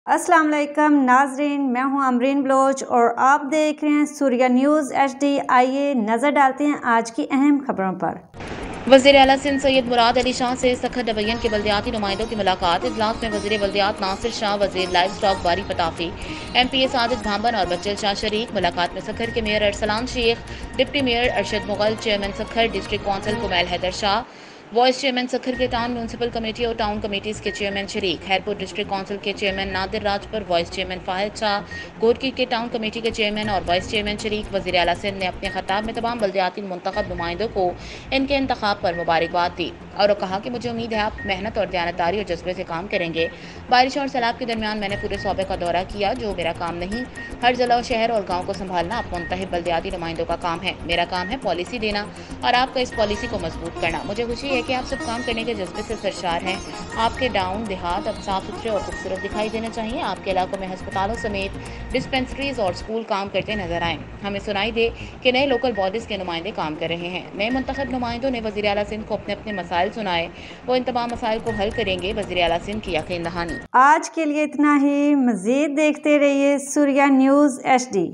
अस्सलाम वालेकुम नाजरीन, मैं हूं अमरीन बलोच और आप देख रहे हैं सूर्या न्यूज़ HD। आइए नज़र डालते हैं आज की अहम खबरों पर। वज़ीर आला सिंध सैयद मुराद अली शाह से सखर डबैयन के बल्दियाती नुमाइंदों की मुलाकात। इजलास में वज़ीर बल्दियात नासिर शाह, वज़ीर लाइव स्टॉक बारी पताफी, MPA सादिक भांबन और बच्चल शाह शरीक। मुलाकात में सखर के mayor Arsalan Shaikh, deputy mayor Arshad Mughal, chairman Sukkur district council Kumail Haider Shah, vice chairman Sukkur के टाउन म्यूनसिपल कमेटी और टाउन कमेटीज़ के चेयरमैन शरीक, खैरपुर डिस्ट्रिक्ट काउंसिल के chairman Nadir Rajpur, vice chairman Fahid Shah, Gorki के टाउन कमेटी के चेयरमैन और वाइस चेयरमैन शरीक। वज़ीर आला सिंध ने अपने खिताब में तमाम बल्दियाती मुंतखब नुमाइंदों को इनके इंतखाब पर मुबारकबाद दी और कहा कि मुझे उम्मीद है आप मेहनत और दयानतदारी और जज्बे से काम करेंगे। बारिश और सैलाब के दरमियान मैंने पूरे सूबे का दौरा किया, जो मेरा काम नहीं। हर जिला, शहर और गाँव को संभालना आप मुंतखब बल्दियाती नुमाइंदों का काम है। मेरा काम है पॉलिसी देना और आपका इस पॉलिसी को मजबूत करना। मुझे खुशी है कि आप सब काम करने के जज्बे से सरशार हैं। आपके टाउन देहात अब साफ सुथरे और खूबसूरत दिखाई देने चाहिए। आपके इलाकों में अस्पतालों समेत डिस्पेंसरीज और स्कूल काम करते नजर आएँ। हमें सुनाई दे कि नए लोकल बॉडीज़ के नुमाइंदे काम कर रहे हैं। नए मुंतखब नुमाइंदों ने वज़ीर आला सिंध को अपने अपने मसाइल सुनाए, वो इन तमाम मसाइल को हल करेंगे। वज़ीर आला सिंध की यकीन दहानी। आज के लिए इतना ही। मज़ीद देखते रहिए सूर्या न्यूज़ HD।